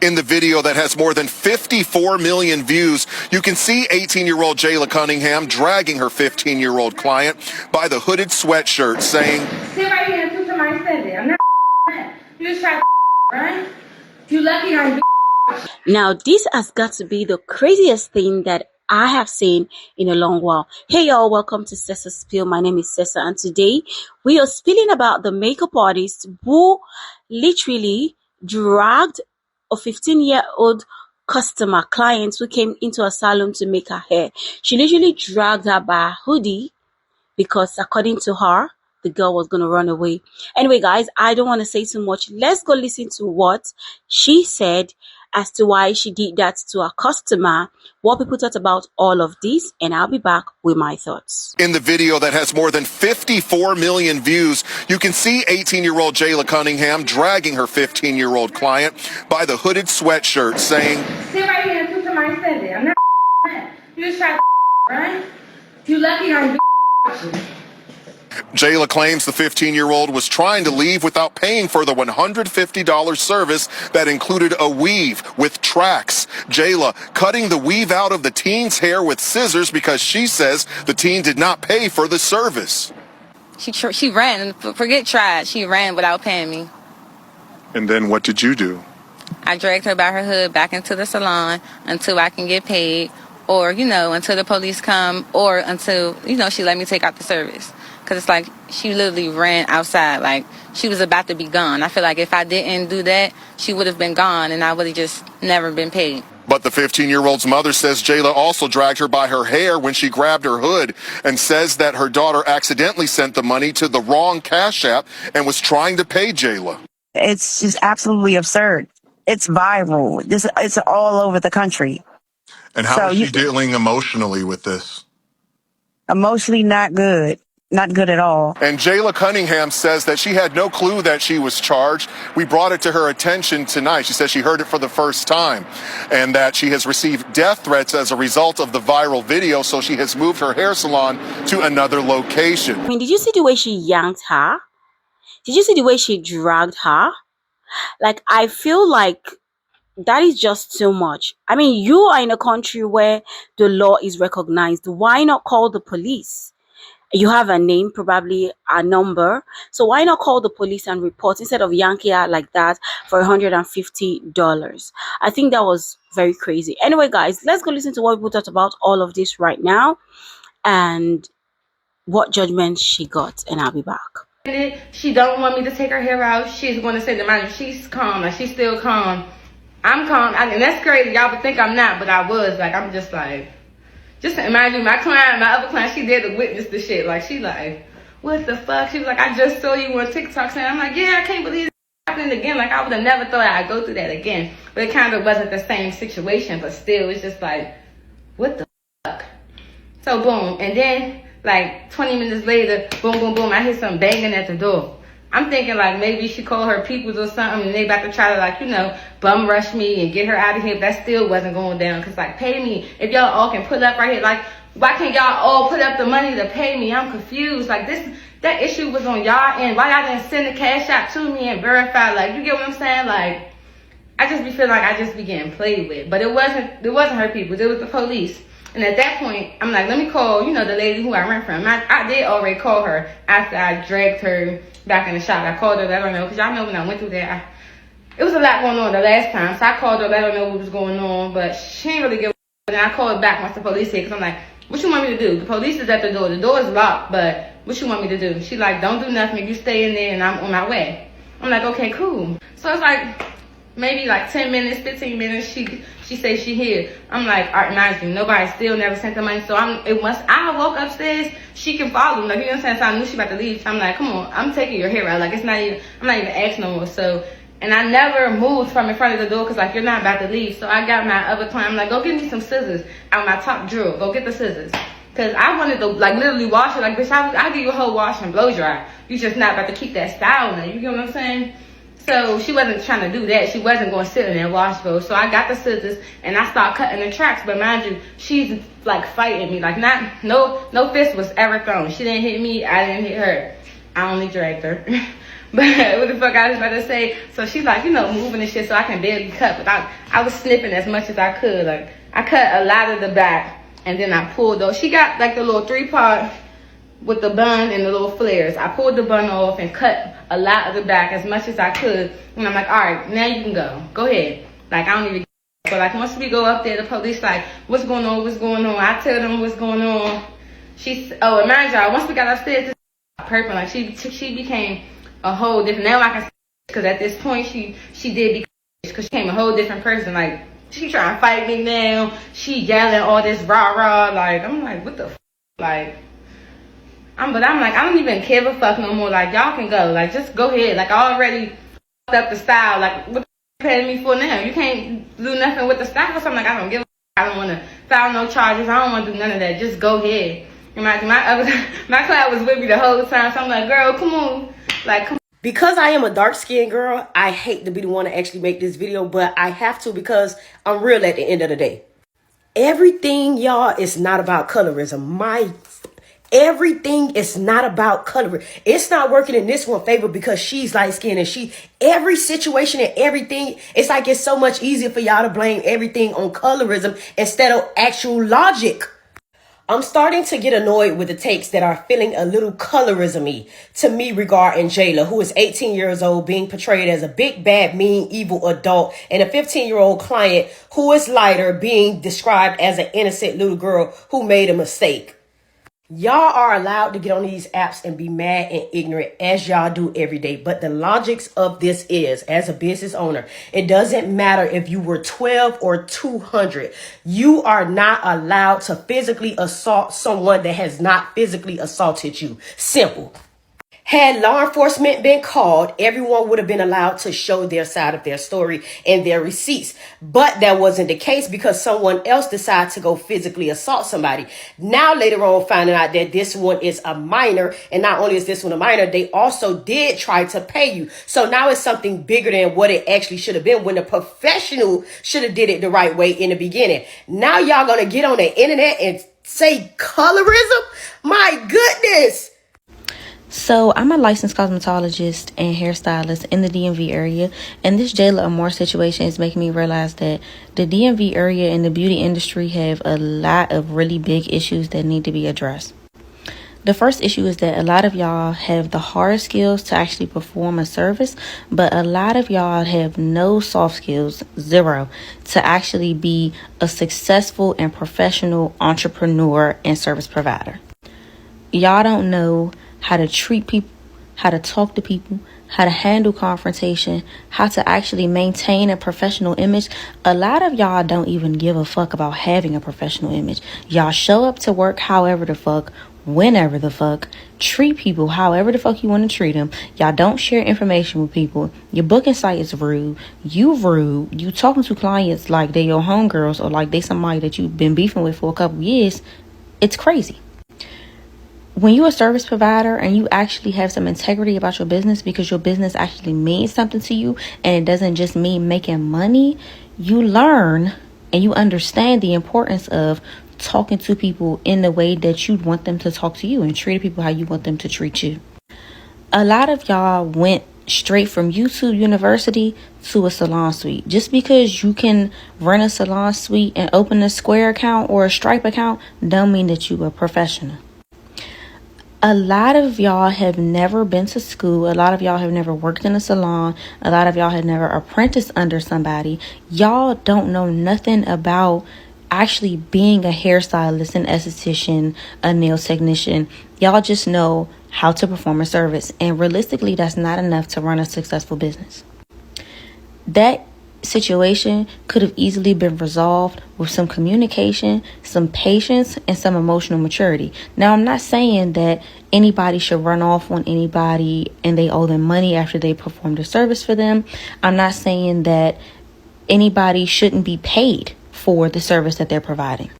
In the video that has more than 54 million views, you can see 18-year-old Jayla Cunningham dragging her 15-year-old client by the hooded sweatshirt, saying, "Sit right here and do somebody said it. I'm not you just try to right? You lucky I Now, this has got to be the craziest thing that I have seen in a long while. Hey y'all, welcome to Sessa Spill. My name is Sessa, and today we are spilling about the makeup artist who literally dragged a 15-year-old customer client who came into a salon to make her hair. She literally dragged her by a hoodie because according to her, the girl was going to run away. Anyway, guys, I don't want to say too much. Let's go listen to what she said as to why she did that to a customer, what people thought about all of this, and I'll be back with my thoughts. In the video that has more than 54 million views, you can see 18-year-old Jayla Cunningham dragging her 15-year-old client by the hooded sweatshirt, saying, "Sit right here and do somebody said it. I'm not you just try to right? You lucky I Jayla claims the 15-year-old was trying to leave without paying for the $150 service that included a weave with tracks. Jayla cutting the weave out of the teen's hair with scissors because she says the teen did not pay for the service. She ran, forget tried, she ran without paying me. And then what did you do? I dragged her by her hood back into the salon until I can get paid, or, until the police come, or until, she let me take out the service. Because it's like she literally ran outside like she was about to be gone. I feel like if I didn't do that, she would have been gone and I would have just never been paid. But the 15-year-old's mother says Jayla also dragged her by her hair when she grabbed her hood and says that her daughter accidentally sent the money to the wrong Cash App and was trying to pay Jayla. It's just absolutely absurd. It's viral. It's all over the country. And how is she dealing emotionally with this? Emotionally, not good. Not good at all. And Jayla Cunningham says that she had no clue that she was charged. We brought it to her attention tonight. She says she heard it for the first time and that she has received death threats as a result of the viral video, so she has moved her hair salon to another location. I mean, did you see the way she yanked her? Did you see the way she dragged her? Like, I feel like that is just too much. I mean, you are in a country where the law is recognized. Why not call the police? You have a name, probably a number. So why not call the police and report instead of yanking her like that for $150? I think that was very crazy. Anyway, guys, let's go listen to what people thought about all of this right now and what judgment she got, and I'll be back. She don't want me to take her hair out. She's going to say the manager, she's calm, like she's still calm. I'm calm, and that's crazy. Y'all would think I'm not, but I was. Like, I'm just like, just imagine my other client, she there to witness the shit. Like, she like, what the fuck? She was like, I just saw you on TikTok saying, I'm like, yeah, I can't believe it's happening again. Like, I would have never thought I'd go through that again. But it kind of wasn't the same situation, but still, it's just like, what the fuck? So, boom. And then, like, 20 minutes later, boom, boom, boom, I hear something banging at the door. I'm thinking, like, maybe she called her peoples or something, and they about to try to, like, bum rush me and get her out of here. But that still wasn't going down. Because, like, pay me. If y'all all can put up right here, like, why can't y'all all put up the money to pay me? I'm confused. Like, that issue was on y'all end. Why y'all didn't send the Cash App to me and verify? Like, you get what I'm saying? Like, I just be feeling like I just be getting played with. But it wasn't her people. It was the police. And at that point, I'm like, let me call, the lady who I rent from. I did already call her after I dragged her back in the shop. I called her, let her know, because y'all know when I went through there, it was a lot going on the last time. So I called her, let her know what was going on, but she ain't really give a. And I called back once the police hit, because I'm like, what you want me to do? The police is at the door. The door is locked, but what you want me to do? She like, don't do nothing. You stay in there, and I'm on my way. I'm like, okay, cool. So it's like, maybe like 10 minutes, 15 minutes, she says she here. I'm like, all right, mind you, nobody still never sent the money. So once I woke upstairs, she can follow me. Like, you know what I'm saying? So I knew she about to leave. So I'm like, come on, I'm taking your hair out. Like, I'm not even asking no more. So, and I never moved from in front of the door because, like, you're not about to leave. So I got my other client. I'm like, go get me some scissors out my top drawer. Go get the scissors. Because I wanted to, like, literally wash it. Like, bitch, I'll give you a whole wash and blow dry. You just not about to keep that style now. You get what I'm saying? So she wasn't trying to do that. She wasn't going to sit in there and wash those. So I got the scissors and I started cutting the tracks. But mind you, she's like fighting me. Like, no fist was ever thrown. She didn't hit me. I didn't hit her. I only dragged her. But what the fuck I was about to say? So she's like, moving and shit so I can barely cut. But I was snipping as much as I could. Like, I cut a lot of the back and then I pulled those. She got like the little 3-part with the bun and the little flares. I pulled the bun off and cut a lot of the back as much as I could. And I'm like, all right, now you can go. Go ahead. Like, I don't even. But like, once we go up there, the police like, what's going on? What's going on? I tell them what's going on. And mind y'all, once we got upstairs, this purple, like she became a whole different. Now I can see, because at this point she did because she became a whole different person. Like, she trying to fight me now. She yelling all this rah rah. Like, I'm like, what the f-? Like, I'm like, I don't even give a fuck no more. Like, y'all can go. Like, just go ahead. Like, I already fucked up the style. Like, what the f-? Paying me for now? You can't do nothing with the style or something. Like, I don't give a f-. I don't want to file no charges. I don't want to do none of that. Just go ahead. My client was with me the whole time. So I'm like, girl, come on. Like, come on. Because I am a dark-skinned girl, I hate to be the one to actually make this video, but I have to because I'm real at the end of the day. Everything, y'all, is not about colorism. Everything is not about colorism. It's not working in this one's favor because she's light-skinned and every situation and everything, it's like it's so much easier for y'all to blame everything on colorism instead of actual logic. I'm starting to get annoyed with the takes that are feeling a little colorism-y to me regarding Jayla, who is 18 years old, being portrayed as a big, bad, mean, evil adult, and a 15-year-old client who is lighter, being described as an innocent little girl who made a mistake. Y'all are allowed to get on these apps and be mad and ignorant as y'all do every day. But the logics of this is, as a business owner, it doesn't matter if you were 12 or 200. You are not allowed to physically assault someone that has not physically assaulted you. Simple. Had law enforcement been called, everyone would have been allowed to show their side of their story and their receipts. But that wasn't the case because someone else decided to go physically assault somebody. Now, later on, finding out that this one is a minor. And not only is this one a minor, they also did try to pay you. So now it's something bigger than what it actually should have been when the professional should have did it the right way in the beginning. Now y'all gonna get on the internet and say colorism? My goodness. So I'm a licensed cosmetologist and hairstylist in the DMV area, and this Jayla Amore situation is making me realize that the DMV area and the beauty industry have a lot of really big issues that need to be addressed. The first issue is that a lot of y'all have the hard skills to actually perform a service, but a lot of y'all have no soft skills, zero, to actually be a successful and professional entrepreneur and service provider. Y'all don't know how to treat people, how to talk to people, how to handle confrontation, how to actually maintain a professional image. A lot of y'all don't even give a fuck about having a professional image. Y'all show up to work however the fuck, whenever the fuck, treat people however the fuck you want to treat them. Y'all don't share information with people. Your booking site is rude. You talking to clients like they your homegirls or like they somebody that you've been beefing with for a couple years. It's crazy. When you're a service provider and you actually have some integrity about your business because your business actually means something to you and it doesn't just mean making money, you learn and you understand the importance of talking to people in the way that you want them to talk to you and treating people how you want them to treat you. A lot of y'all went straight from YouTube University to a salon suite. Just because you can run a salon suite and open a Square account or a Stripe account don't mean that you are a professional. A lot of y'all have never been to school. A lot of y'all have never worked in a salon. A lot of y'all have never apprenticed under somebody. Y'all don't know nothing about actually being a hairstylist, an esthetician, a nail technician. Y'all just know how to perform a service. And realistically, that's not enough to run a successful business. That situation could have easily been resolved with some communication, some patience, and some emotional maturity. Now, I'm not saying that anybody should run off on anybody and they owe them money after they performed a service for them. I'm not saying that anybody shouldn't be paid for the service that they're providing.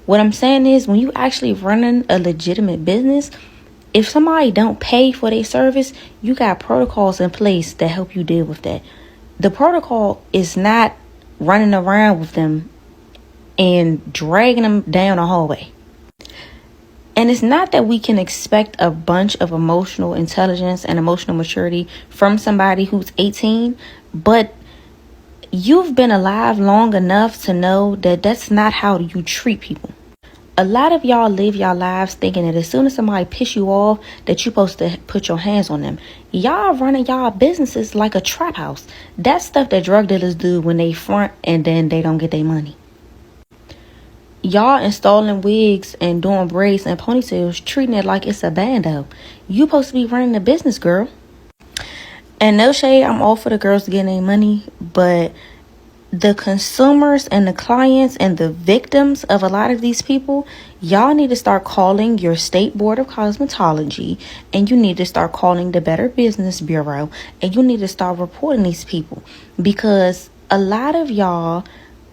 What I'm saying is when you actually running a legitimate business, if somebody don't pay for their service, you got protocols in place that help you deal with that. The protocol is not running around with them and dragging them down the hallway. And it's not that we can expect a bunch of emotional intelligence and emotional maturity from somebody who's 18, but you've been alive long enough to know that that's not how you treat people. A lot of y'all live y'all lives thinking that as soon as somebody piss you off, that you're supposed to put your hands on them. Y'all running y'all businesses like a trap house. That's stuff that drug dealers do when they front and then they don't get their money. Y'all installing wigs and doing braids and ponytails, treating it like it's a bando. You supposed to be running the business, girl. And no shade, I'm all for the girls getting their money, but the consumers and the clients and the victims of a lot of these people, y'all need to start calling your state board of cosmetology, and you need to start calling the Better Business Bureau, and you need to start reporting these people, because a lot of y'all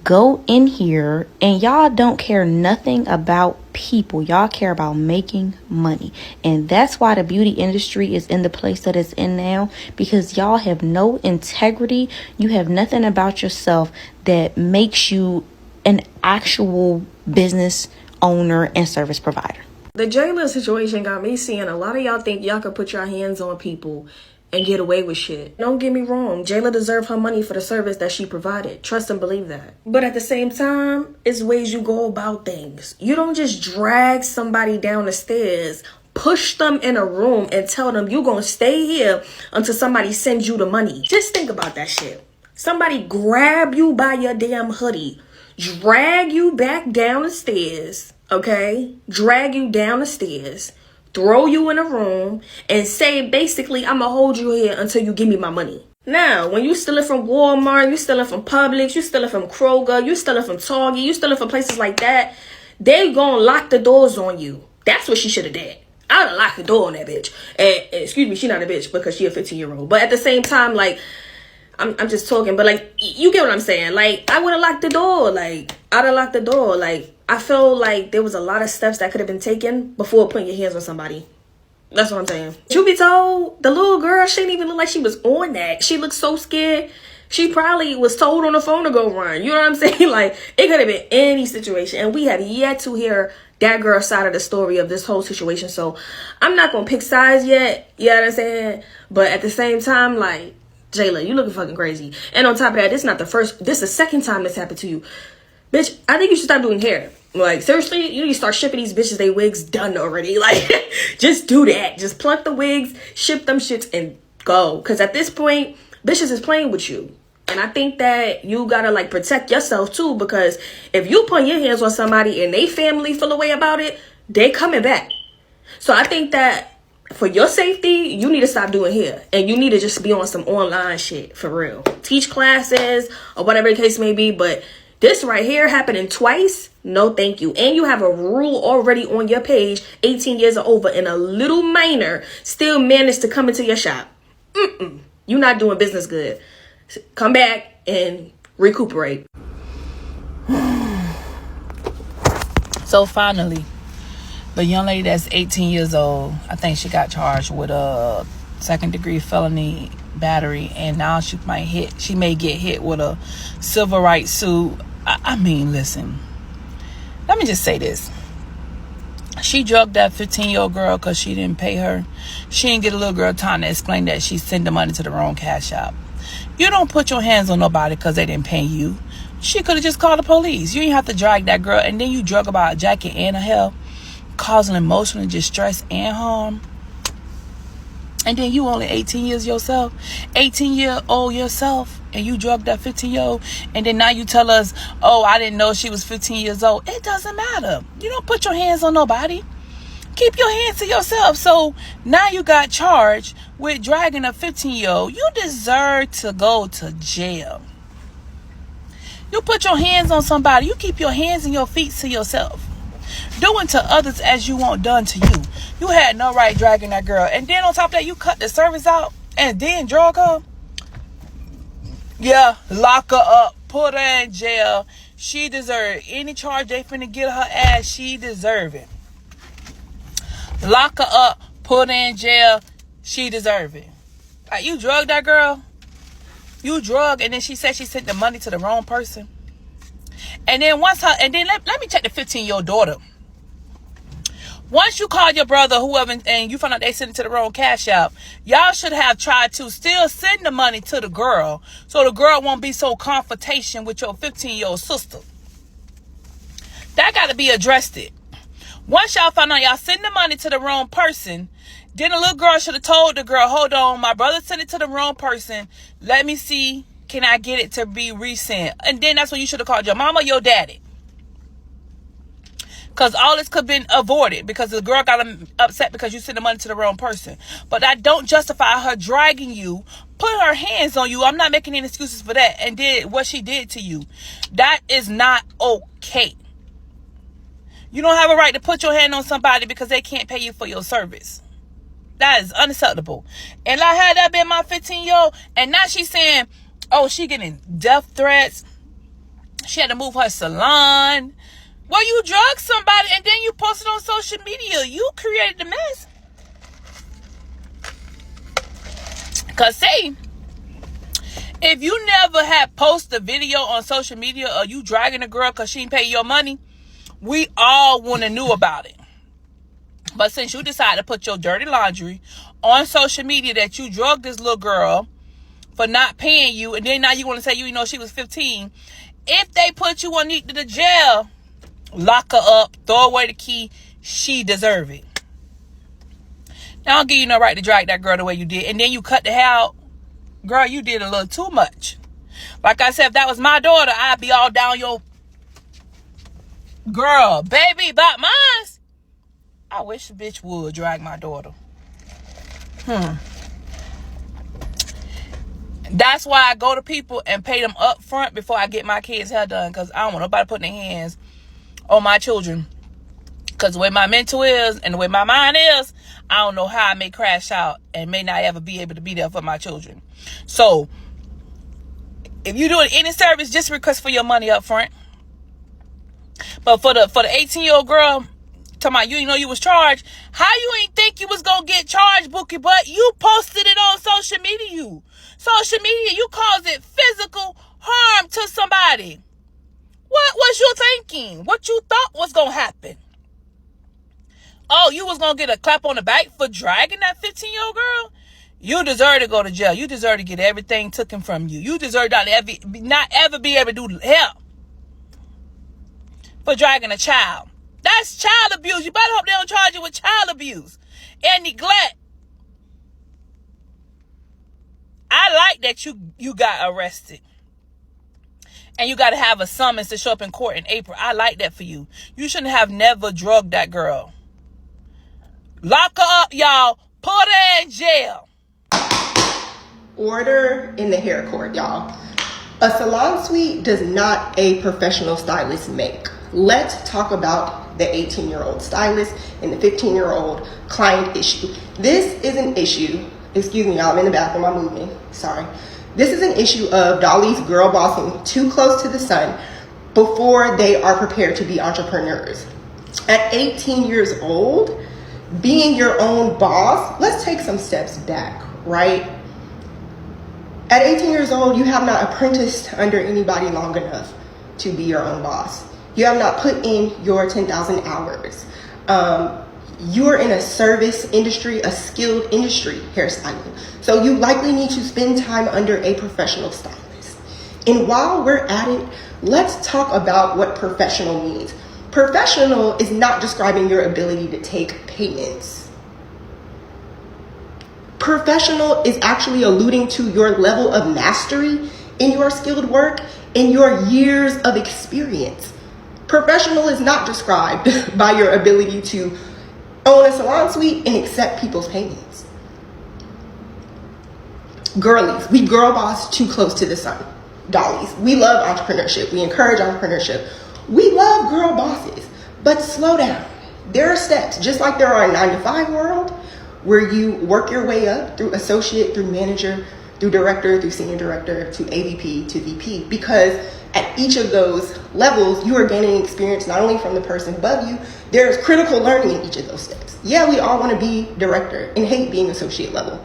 go in here and y'all don't care nothing about people. Y'all care about making money. And that's why the beauty industry is in the place that it's in now, because y'all have no integrity. You have nothing about yourself that makes you an actual business owner and service provider. The Jayla situation got me seeing a lot of y'all think y'all could put your hands on people and get away with shit. Don't get me wrong, Jayla deserved her money for the service that she provided. Trust and believe that. But at the same time, it's ways you go about things. You don't just drag somebody down the stairs, push them in a room, and tell them you gonna stay here until somebody sends you the money. Just think about that shit. Somebody grab you by your damn hoodie, drag you back down the stairs, okay? Drag you down the stairs, throw you in a room, and say, basically, I'm gonna hold you here until you give me my money. Now, when you stealing from Walmart, you stealing from Publix, you stealing from Kroger, you stealing from Target, you stealing from places like that, they gonna lock the doors on you. That's what she should have did. I would have locked the door on that bitch. And excuse me, she not a bitch because she a 15-year-old. But at the same time, like, I'm just talking, but like, you get what I'm saying. Like, I would have locked the door. Like, I'd have locked the door. Like, I feel like there was a lot of steps that could have been taken before putting your hands on somebody. That's what I'm saying. Truth be told, the little girl, she didn't even look like she was on that. She looked so scared. She probably was told on the phone to go run. You know what I'm saying? Like, it could have been any situation. And we have yet to hear that girl's side of the story of this whole situation. So, I'm not going to pick sides yet. You know what I'm saying? But at the same time, like, Jayla, you looking fucking crazy. And on top of that, this is the second time this happened to you. Bitch, I think you should stop doing hair. Like, seriously, you need to start shipping these bitches they wigs done already. Like, just do that. Just pluck the wigs, ship them shits, and go. Because at this point, bitches is playing with you. And I think that you gotta, like, protect yourself, too. Because if you put your hands on somebody and they family feel a way about it, they coming back. So I think that for your safety, you need to stop doing hair. And you need to just be on some online shit, for real. Teach classes or whatever the case may be, but this right here happening twice, no thank you. And you have a rule already on your page, 18 years or over, and a little minor still managed to come into your shop. You're not doing business good. Come back and recuperate. So finally, the young lady that's 18 years old, I think she got charged with a second-degree felony battery, and now she may get hit with a civil rights suit. I mean, listen, let me just say this. She drugged that 15-year-old girl because she didn't pay her. She didn't get a little girl time to explain that she sent the money to the wrong cash app. You don't put your hands on nobody because they didn't pay you. She could have just called the police. You didn't have to drag that girl, and then you drug about a jacket and a hell, causing emotional distress and harm. And then you only 18 years yourself, 18-year-old yourself, and you drugged that 15-year-old, and then now you tell us, oh, I didn't know she was 15 years old. It doesn't matter. You don't put your hands on nobody. Keep your hands to yourself. So now you got charged with dragging a 15-year-old. You deserve to go to jail. You put your hands on somebody. You keep your hands and your feet to yourself. Doing to others as you want done to you. You had no right dragging that girl. And then on top of that, you cut the service out and then drug her. Yeah, lock her up. Put her in jail. She deserve any charge they finna get her ass. She deserve it. Lock her up. Put her in jail. She deserve it. Like, you drugged that girl. You drug, and then she said she sent the money to the wrong person. And then let me check the 15-year-old daughter. Once you call your brother, whoever, and you find out they sent it to the wrong cash app, y'all should have tried to still send the money to the girl so the girl won't be so confrontation with your 15-year-old sister. That got to be addressed. Once y'all find out y'all send the money to the wrong person, then the little girl should have told the girl, hold on, my brother sent it to the wrong person. Let me see, can I get it to be resent? And then that's when you should have called your mama or your daddy. Because all this could have been avoided because the girl got upset because you sent the money to the wrong person. But that don't justify her dragging you, put her hands on you. I'm not making any excuses for that. And did what she did to you. That is not okay. You don't have a right to put your hand on somebody because they can't pay you for your service. That is unacceptable. And I had that been my 15-year-old, and now she's saying, oh, she getting death threats. She had to move her salon. Well, you drugged somebody and then you posted on social media. You created the mess. Because say, if you never had posted a video on social media or you dragging a girl because she didn't pay your money, we all want to knew about it. But since you decided to put your dirty laundry on social media that you drugged this little girl for not paying you, and then now you want to say you know she was 15, if they put you on the jail, lock her up, throw away the key, she deserve it. Now, I don't give you no right to drag that girl the way you did. And then you cut the hair out. Girl, you did a little too much. Like I said, if that was my daughter, I'd be all down your... Girl, baby, about mine. I wish a bitch would drag my daughter. That's why I go to people and pay them up front before I get my kids' hair done. Because I don't want nobody putting their hands on my children. Because the way my mental is and the way my mind is, I don't know how I may crash out and may not ever be able to be there for my children. So, if you're doing any service, just request for your money up front. But for the 18-year-old girl, talking about you didn't know you was charged, how you ain't think you was going to get charged, Bookie? But you posted it on social media. Social media, you caused it physical harm to somebody. What was you thinking? What you thought was going to happen? Oh, you was going to get a clap on the back for dragging that 15-year-old girl? You deserve to go to jail. You deserve to get everything taken from you. You deserve not ever be able to do help for dragging a child. That's child abuse. You better hope they don't charge you with child abuse and neglect. I like that you got arrested. And you got to have a summons to show up in court in April. I like that for you. You shouldn't have never drugged that girl. Lock her up, y'all. Put her in jail. Order in the hair court, y'all. A salon suite does not a professional stylist make. Let's talk about the 18-year-old stylist and the 15-year-old client issue. This is an issue. Excuse me, y'all. I'm in the bathroom. I'm moving. Sorry. This is an issue of dollies girl bossing too close to the sun before they are prepared to be entrepreneurs. At 18 years old, being your own boss, let's take some steps back, right? At 18 years old, you have not apprenticed under anybody long enough to be your own boss. You have not put in your 10,000 hours. You're in a service industry, a skilled industry, hairstyling. So you likely need to spend time under a professional stylist. And while we're at it, let's talk about what professional means. Professional is not describing your ability to take payments. Professional is actually alluding to your level of mastery in your skilled work and your years of experience. Professional is not described by your ability to own a salon suite and accept people's payments. Girlies, we girl boss too close to the sun. Dollies, we love entrepreneurship. We encourage entrepreneurship. We love girl bosses, but slow down. There are steps, just like there are in a 9-to-5 world, where you work your way up through associate, through manager, through director, through senior director, to AVP, to VP, because at each of those levels, you are gaining experience not only from the person above you, there's critical learning in each of those steps. Yeah, we all want to be director and hate being associate level,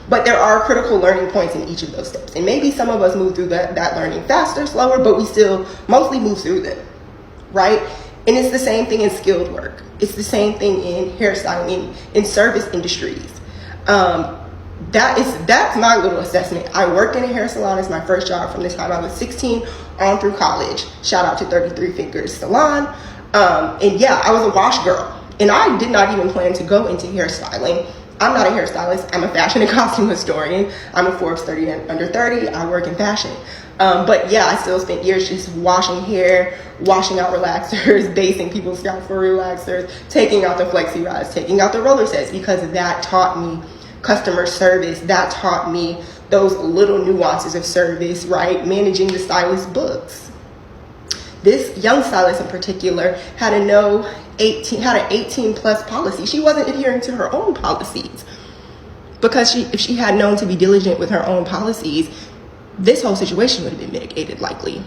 but there are critical learning points in each of those steps. And maybe some of us move through that learning faster, slower, but we still mostly move through them, right? And it's the same thing in skilled work. It's the same thing in hairstyling, in service industries. That's my little assessment. I worked in a hair salon as my first job from the time I was 16 on through college. Shout out to 33 Fingers Salon. And yeah, I was a wash girl. And I did not even plan to go into hairstyling. I'm not a hairstylist. I'm a fashion and costume historian. I'm a Forbes 30 and under 30. I work in fashion. But yeah, I still spent years just washing hair, washing out relaxers, basing people's scalp for relaxers, taking out the flexi rods, taking out the roller sets, because that taught me customer service. That taught me those little nuances of service, right? Managing the stylist books. This young stylist in particular had an 18 plus policy. She wasn't adhering to her own policies, because if she had known to be diligent with her own policies, this whole situation would have been mitigated likely.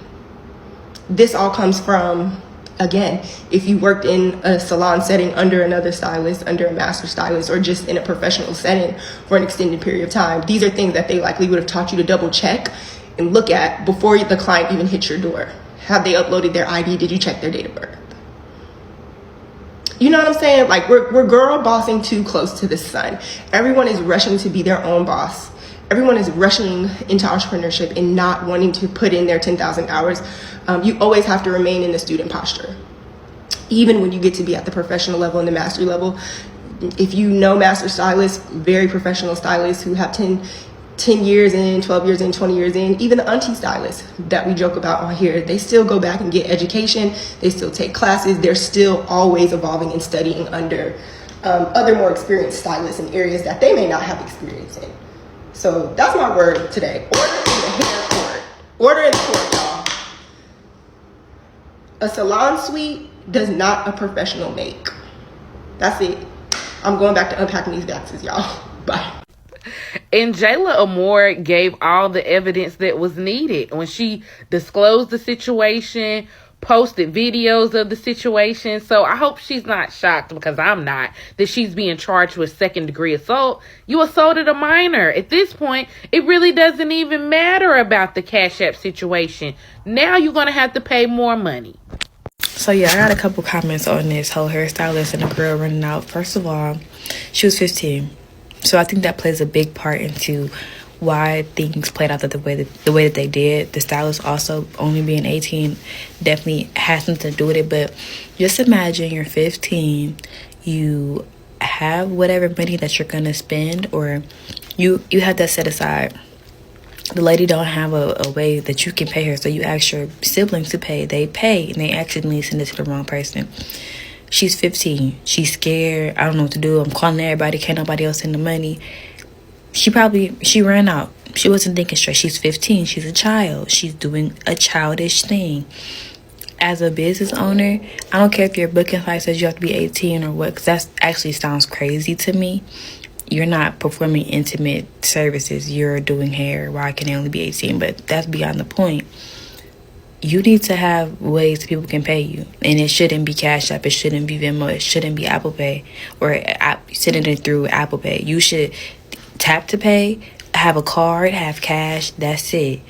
This all comes from, again, if you worked in a salon setting under another stylist, under a master stylist, or just in a professional setting for an extended period of time, these are things that they likely would have taught you to double check and look at before the client even hits your door. Have they uploaded their ID? Did you check their date of birth? You know what I'm saying? Like, we're girl bossing too close to the sun. Everyone is rushing to be their own boss. Everyone is rushing into entrepreneurship and not wanting to put in their 10,000 hours. You always have to remain in the student posture. Even when you get to be at the professional level and the mastery level, if you know master stylists, very professional stylists who have 10 years in, 12 years in, 20 years in, even the auntie stylists that we joke about on here, they still go back and get education. They still take classes. They're still always evolving and studying under other more experienced stylists in areas that they may not have experience in. So that's my word today. Order in the hair court. Order in the court, y'all. A salon suite does not a professional make. That's it. I'm going back to unpacking these boxes, y'all. Bye. And Jayla Amore gave all the evidence that was needed when she disclosed the situation, posted videos of the situation. So I hope she's not shocked, because I'm not, that she's being charged with second-degree assault. You assaulted a minor. At this point, it really doesn't even matter about the Cash App situation. Now you're going to have to pay more money. So yeah, I got a couple comments on this whole hairstylist and the girl running out. First of all, she was 15. So I think that plays a big part into why things played out the way that they did. The stylist also only being 18 definitely has something to do with it. But just imagine you're 15, you have whatever money that you're gonna spend, or you have that set aside. The lady don't have a way that you can pay her, so you ask your siblings to pay. They pay, and they accidentally send it to the wrong person. She's 15. She's scared. I don't know what to do. I'm calling everybody. Can't nobody else send the money. She ran out. She wasn't thinking straight. She's 15. She's a child. She's doing a childish thing. As a business owner, I don't care if your booking site says you have to be 18 or what, because that actually sounds crazy to me. You're not performing intimate services. You're doing hair. Why can it only be 18? But that's beyond the point. You need to have ways that people can pay you. And it shouldn't be Cash App. It shouldn't be Venmo. It shouldn't be Apple Pay or sending it through Apple Pay. You should tap to pay, have a card, have cash. That's it.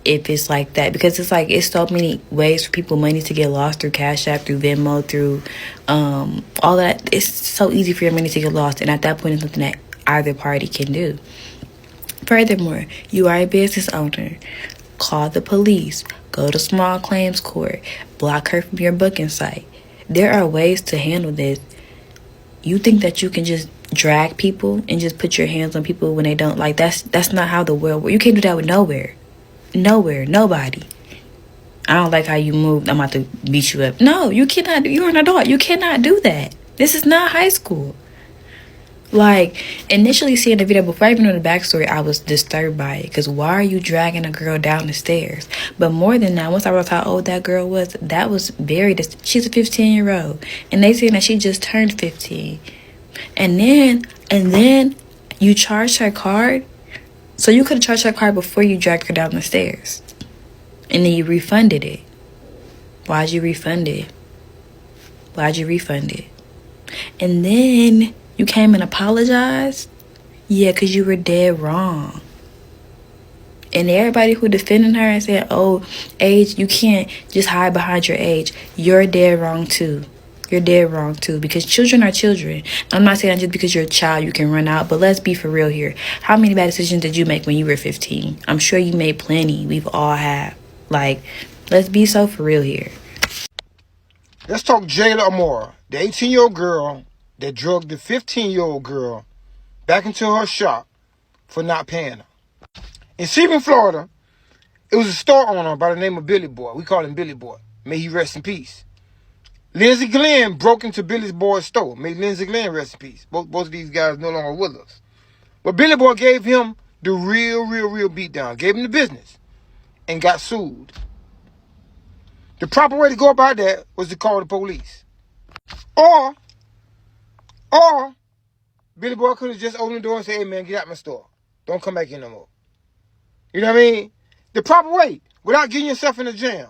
If it's like that. Because it's so many ways for people money to get lost through Cash App, through Venmo, through all that. It's so easy for your money to get lost. And at that point, it's something that either party can do. Furthermore, you are a business owner. Call the police. Go to small claims court. Block her from your booking site. There are ways to handle this. You think that you can just drag people and just put your hands on people when they don't? Like, that's not how the world works. You can't do that with nowhere. Nobody. I don't like how you moved. I'm about to beat you up. No, you cannot. You're an adult. You cannot do that. This is not high school. Like, initially seeing the video, before I even know the backstory, I was disturbed by it. Because why are you dragging a girl down the stairs? But more than that, once I realized how old that girl was, that was she's a 15-year-old. And they saying that she just turned 15. And then you charged her card. So you could have charged her card before you dragged her down the stairs. And then you refunded it. Why'd you refund it? And then you came and apologized? Yeah, because you were dead wrong. And everybody who defending her and saying, oh, age, you can't just hide behind your age. You're dead wrong too. You're dead wrong too, because children are children. I'm not saying just because you're a child you can run out, but let's be for real here. How many bad decisions did you make when you were 15? I'm sure you made plenty. We've all have. Like, let's be so for real here. Let's talk Jayla Amora, the 18-year-old girl that drugged the 15-year-old girl back into her shop for not paying her. In Sebring, Florida, it was a store owner by the name of Billy Boy. We call him Billy Boy. May he rest in peace. Lindsey Glenn broke into Billy Boy's store. May Lindsey Glenn rest in peace. Both of these guys no longer with us. But Billy Boy gave him the real beatdown. Gave him the business and got sued. The proper way to go about that was to call the police. Or Billy Boy could have just opened the door and said, hey man, get out my store. Don't come back in no more. You know what I mean? The proper way, without getting yourself in a jam.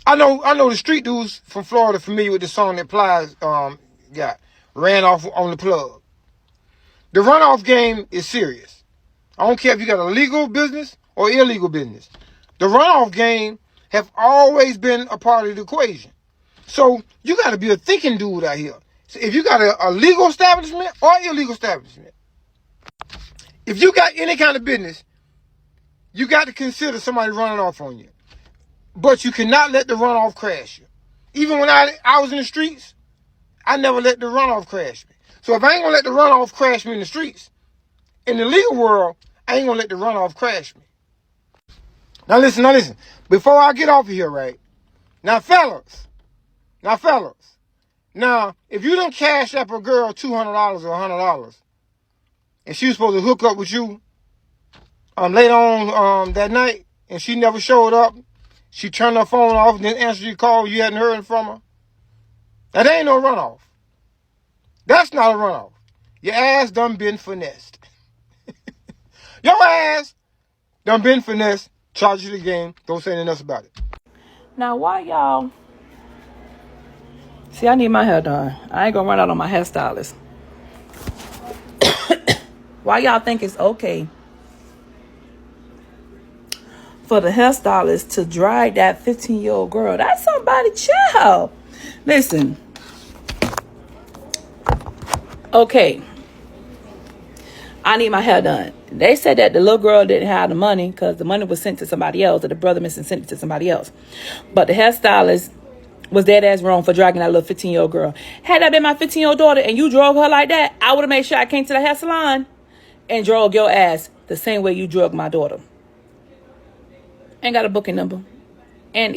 I know the street dudes from Florida familiar with the song that Plies got. Ran off on the plug. The runoff game is serious. I don't care if you got a legal business or illegal business. The runoff game have always been a part of the equation. So you got to be a thinking dude out here. So if you got a legal establishment or illegal establishment, if you got any kind of business, you got to consider somebody running off on you. But you cannot let the runoff crash you. Even when I was in the streets, I never let the runoff crash me. So if I ain't going to let the runoff crash me in the streets, in the legal world, I ain't going to let the runoff crash me. Now listen. Before I get off of here, right? Now, fellas. Now, if you don't cash up a girl $200 or $100, and she was supposed to hook up with you later on that night, and she never showed up, she turned her phone off and didn't answer your call, you hadn't heard from her, that ain't no runoff. That's not a runoff. Your ass done been finessed. Your ass done been finessed. Charge you the game. Don't say anything else about it. Now, why y'all... See, I need my hair done. I ain't gonna run out on my hairstylist. Why y'all think it's okay for the hairstylist to drag that 15-year-old girl? That's somebody's child. Listen. Okay. I need my hair done. They said that the little girl didn't have the money because the money was sent to somebody else, or the brother missing sent it to somebody else. But the hairstylist was dead ass wrong for dragging that little 15-year-old girl. Had that been my 15-year-old daughter and you drug her like that, I would have made sure I came to the hair salon and drug your ass the same way you drug my daughter. Ain't got a booking number. And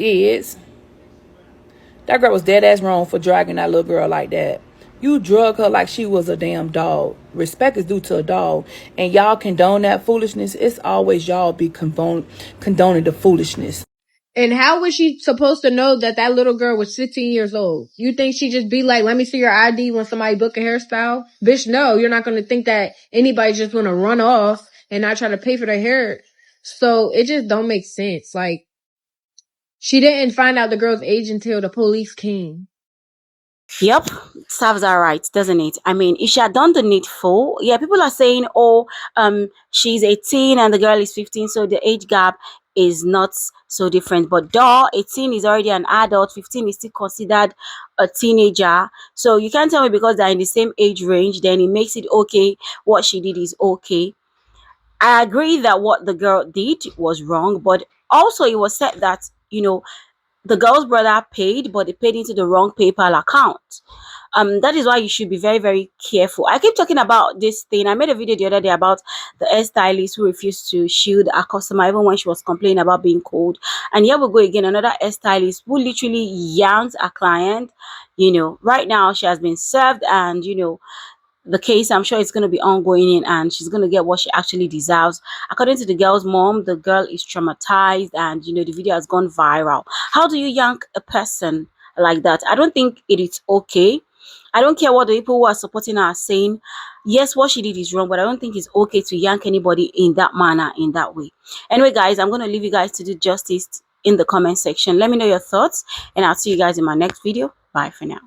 that girl was dead ass wrong for dragging that little girl like that. You drug her like she was a damn dog. Respect is due to a dog. And y'all condone that foolishness. It's always y'all be condoning the foolishness. And how was she supposed to know that that little girl was 15 years old? You think she just be like, let me see your ID when somebody book a hairstyle? Bitch, no, you're not going to think that anybody just want to run off and not try to pay for their hair. So it just don't make sense. Like, she didn't find out the girl's age until the police came. Yep, serves her right, doesn't it? I mean, if she had done the needful, yeah, people are saying, oh, she's 18 and the girl is 15, so the age gap is not so different. But 18 is already an adult, 15 is still considered a teenager. So you can't tell me because they're in the same age range, then it makes it okay. What she did is okay. I agree that what the girl did was wrong, but also it was said that, the girl's brother paid, but they paid into the wrong PayPal account. That is why you should be very, very careful. I keep talking about this thing. I made a video the other day about the hairstylist who refused to shield a customer even when she was complaining about being cold. And here we go again, another hairstylist who literally yanked a client. Right now she has been served, and the case, I'm sure it's going to be ongoing, and she's going to get what she actually deserves. According to the girl's mom, the girl is traumatized, and the video has gone viral. How do you yank a person like that? I don't think it is okay. I don't care what the people who are supporting her are saying. Yes, what she did is wrong, but I don't think it's okay to yank anybody in that manner, in that way. Anyway, guys, I'm going to leave you guys to do justice in the comment section. Let me know your thoughts, and I'll see you guys in my next video. Bye for now.